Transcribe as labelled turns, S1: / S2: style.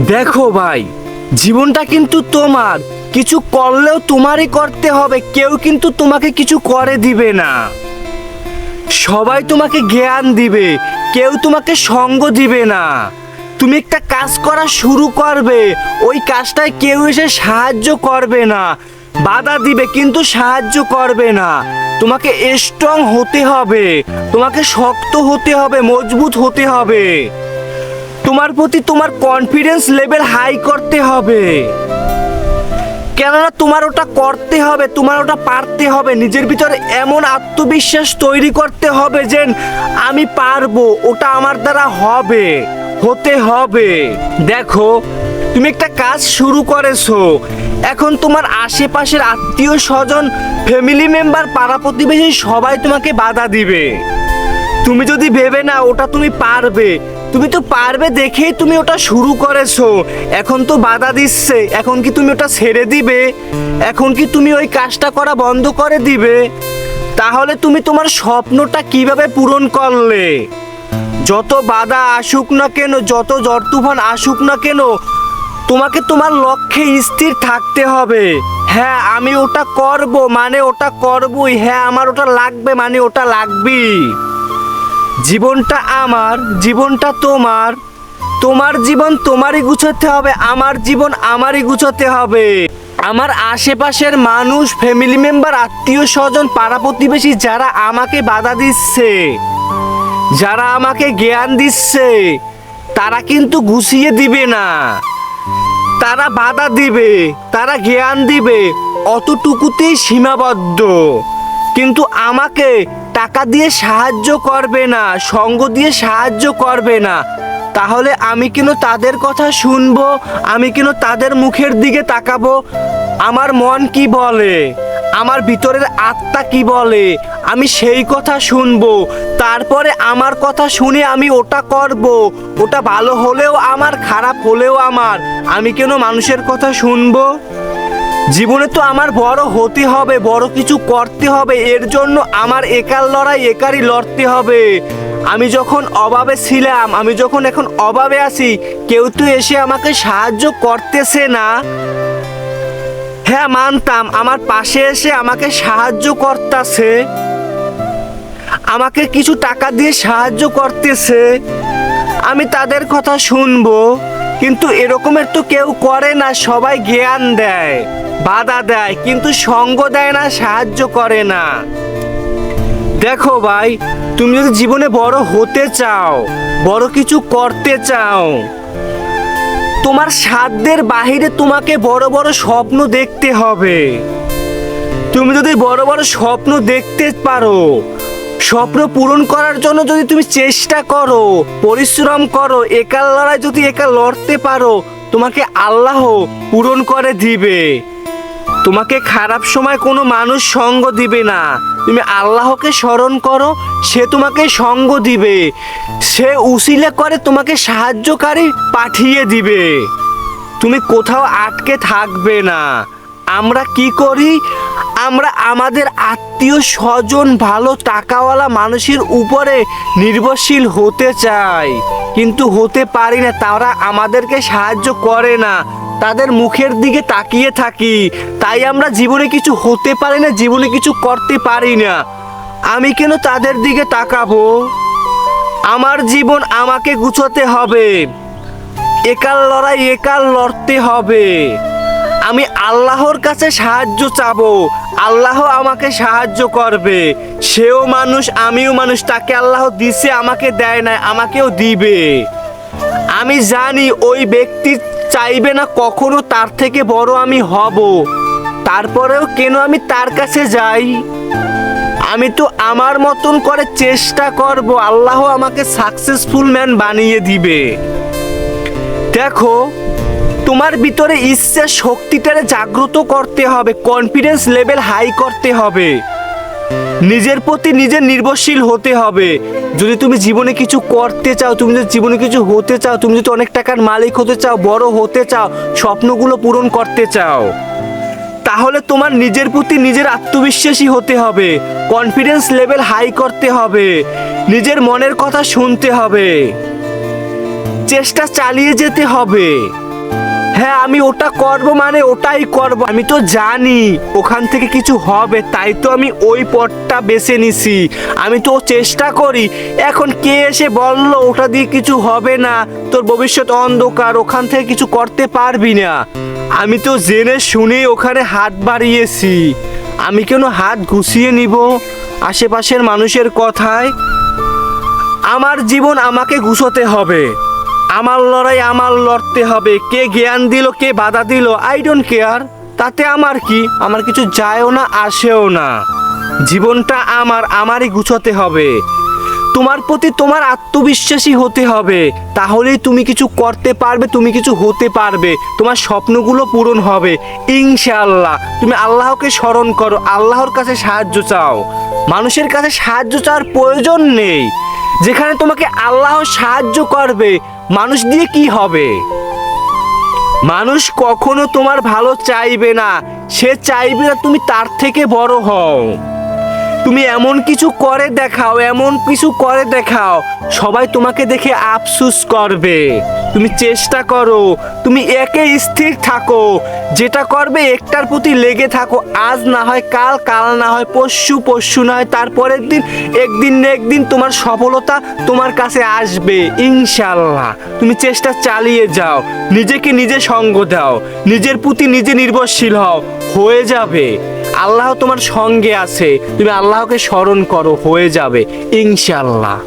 S1: দেখো ভাই, জীবনটা কিন্তু তোমার, কিছু করলেও তোমারই করতে হবে, কেউ কিন্তু তোমাকে কিছু করে দিবে না। সবাই তোমাকে জ্ঞান দিবে, কেউ তোমাকে সঙ্গ দিবে না। তুমি একটা কাজ করা শুরু করবে, ওই কাজটায় কেউ এসে সাহায্য করবে না, বাধা দিবে কিন্তু সাহায্য করবে না। তোমাকে স্ট্রং হতে হবে, তোমাকে শক্ত হতে হবে, মজবুত হতে হবে। তোমার প্রতি তোমার কনফিডেন্স লেভেল হাই করতে হবে, কেননা তোমার ওটা করতে হবে, তোমার ওটা পারতে হবে। নিজের ভিতরে এমন আত্মবিশ্বাস তৈরি করতে হবে যে আমি পারবো, ওটা আমার দ্বারা হবে, হতে হবে। দেখো, তুমি একটা কাজ শুরু করেছো, এখন তোমার আশেপাশের আত্মীয় স্বজন, ফ্যামিলি মেম্বার, পাড়া প্রতিবেশী সবাই তোমাকে বাধা দিবে। তুমি যদি ভেবে না ওটা তুমি পারবে, তুমি তো পারবে দেখেই তুমি ওটা শুরু করেছো, এখন তো বাধা দিচ্ছে, এখন কি তুমি ওটা ছেড়ে দিবে? এখন কি তুমি ওই কাজটা করা বন্ধ করে দিবে? তাহলে তুমি তোমার স্বপ্নটা কিভাবে পূরণ করলে? যত বাধা আসুক না কেন, যত ঝড় তুফান আসুক না কেন, তোমাকে তোমার লক্ষ্যে স্থির থাকতে হবে। হ্যাঁ, আমি ওটা করব মানে ওটা করবই, হ্যাঁ আমার ওটা লাগবে মানে ওটা লাগবেই। জীবনটা আমার, জীবনটা তোমার, তোমার জীবন তোমারই গুছাতে হবে, আমার জীবন আমারই গুছাতে হবে। আমার আশেপাশের মানুষ, ফ্যামিলি মেম্বার, আত্মীয় স্বজন, পাড়া প্রতিবেশী যারা আমাকে বাধা দিচ্ছে, যারা আমাকে জ্ঞান দিচ্ছে, তারা কিন্তু গুছিয়ে দিবে না। তারা বাধা দিবে, তারা জ্ঞান দিবে, অতটুকুতেই সীমাবদ্ধ। কিন্তু আমাকে টাকা দিয়ে সাহায্য করবে না, সঙ্গ দিয়ে সাহায্য করবে না। তাহলে আমি কেন তাদের কথা শুনবো? আমি কেন তাদের মুখের দিকে তাকাবো? আমার মন কি বলে, আমার ভিতরের আত্মা কি বলে, আমি সেই কথা শুনবো। তারপরে আমার কথা শুনে আমি ওটা করব। ওটা ভালো হলেও আমার, খারাপ হলেও আমার। আমি কেন মানুষের কথা শুনবো? জীবনে তো আমার বড় হতে হবে, বড় কিছু করতে হবে, এর জন্য আমার একার লড়াই একারই লড়তে হবে। আমি যখন অভাবে ছিলাম, আমি যখন এখন অভাবে আছি, কেউ তো এসে আমাকে সাহায্য করতেছে না। হ্যাঁ মানতাম, আমার পাশে এসে আমাকে সাহায্য করতেছে, আমাকে কিছু টাকা দিয়ে সাহায্য করতেছে, আমি তাদের কথা শুনবো। কিন্তু এরকমের তো কেউ করে না, সবাই জ্ঞান দেয়, বাধা দেয়, কিন্তু সঙ্গ দেয় না, সাহায্য করে না। দেখো ভাই, তুমি যদি জীবনে বড় হতে চাও, বড় কিছু করতে চাও, তোমার সাধ্যের বাহিরে তোমাকে বড় বড় স্বপ্ন দেখতে হবে। তুমি যদি বড় বড় স্বপ্ন দেখতে পারো, স্বপ্ন পূরণ করার জন্য যদি তুমি চেষ্টা করো, পরিশ্রম করো, একার লড়াই যদি একা লড়তে পারো, তোমাকে আল্লাহ পূরণ করে দিবে। তোমাকে খারাপ সময় কোনো মানুষ সঙ্গ দিবে না। তুমি আল্লাহকে স্মরণ করো, সে তোমাকে সঙ্গ দিবে, সে উসিলা করে তোমাকে সাহায্যকারী পাঠিয়ে দিবে। তুমি কোথাও আটকে থাকবে না। আমরা কি করি? আমরা আমাদের আত্মীয় স্বজন, ভালো টাকাওয়ালা মানুষের উপরে নির্ভরশীল হতে চাই, কিন্তু হতে পারি না। তারা আমাদেরকে সাহায্য করে না, তাদের মুখের দিকে তাকিয়ে থাকি, তাই আমরা জীবনে কিছু হতে পারি না, জীবনে কিছু করতে পারি না। আমি কেন তাদের দিকে তাকাবো? আমার জীবন আমাকে গুছোতে হবে, একার লড়াই একার লড়তে হবে। আমি আল্লাহর কাছে সাহায্য চাবো, আল্লাহ আমাকে সাহায্য করবে। সেও মানুষ, আমিও মানুষ, তাকে আল্লাহ দিছে, আমাকে দেয় না, আমাকেও দিবে। আমি জানি ওই ব্যক্তি চাইবে না কখনো তার থেকে বড় আমি হব, তারপরেও কেন আমি তার কাছে যাই? আমি তো আমার মতন করে চেষ্টা করব, আল্লাহ আমাকে সাকসেসফুল ম্যান বানিয়ে দিবে। দেখো, তোমার ভিতরে ইচ্ছা শক্তিটারে জাগ্রত করতে হবে, কনফিডেন্স লেভেল হাই করতে হবে, নিজের প্রতি নিজের নির্ভরশীল হতে হবে। যদি তুমি জীবনে কিছু করতে চাও, তুমি যদি জীবনে কিছু হতে চাও, তুমি যদি অনেক টাকার মালিক হতে চাও, বড় হতে চাও, স্বপ্নগুলো পূরণ করতে চাও, তাহলে তোমার নিজের প্রতি নিজের আত্মবিশ্বাসী হতে হবে, কনফিডেন্স লেভেল হাই করতে হবে, নিজের মনের কথা শুনতে হবে, চেষ্টা চালিয়ে যেতে হবে। হ্যাঁ আমি ওটা করব, মানে ওটাই করব। আমি তো জানি ওখান থেকে কিছু হবে, তাই তো আমি ওই পথটা বেছে নিছি। আমি তো চেষ্টা করি। এখন কে এসে বলল ওটা দিয়ে কিছু হবে না, তোর ভবিষ্যৎ অন্ধকার, ওখান থেকে কিছু করতে পারবি না? আমি তো জেনে শুনেই ওখানে হাত বাড়িয়েছি। আমি কেন হাত ঘুষিয়ে নিব আশেপাশের মানুষের কথায়? আমার জীবন আমাকে গুছোতে হবে, আমার লড়াই আমার লড়তে হবে। কে জ্ঞান দিল, কে বাধা দিল, আই ডোন্ট কেয়ার। তাতে আমার কি? আমার কিছু যায়ও না আসেও না। জীবনটা আমারই গুছোতে হবে। তোমার প্রতি তোমার আত্মবিশ্বাসী হতে হবে, তাহলেই তুমি কিছু করতে পারবে, তুমি কিছু হতে পারবে, তোমার স্বপ্নগুলো পূরণ হবে ইনশাআল্লাহ। তুমি আল্লাহকে স্মরণ করো, আল্লাহর কাছে সাহায্য চাও। মানুষের কাছে সাহায্য চাওয়ার প্রয়োজন নেই। যেখানে তোমাকে আল্লাহ সাহায্য করবে, মানুষ দিয়ে কি হবে? মানুষ কখনো তোমার ভালো চাইবে না, সে চাইবে না তুমি তার থেকে বড় হও। তুমি এমন কিছু করে দেখাও, এমন কিছু করে দেখাও, সবাই তোমাকে দেখে আফসোস করবে। তুমি চেষ্টা করো, তুমি একে স্থির থাকো, যেটা করবে একটার প্রতি লেগে থাকো। আজ না হয় কাল, কাল না হয় পরশু, পরশু না হয় তারপরের দিন, একদিন না একদিন তোমার সফলতা তোমার কাছে আসবে ইনশাল্লাহ। তুমি চেষ্টা চালিয়ে যাও, নিজেকে নিজে সঙ্গ দাও, নিজের প্রতি নিজে নির্ভরশীল হও, হয়ে যাবে। আল্লাহ তোমার সঙ্গে আছে, তুমি আল্লাহকে স্মরণ করো, হয়ে যাবে ইনশাল্লাহ।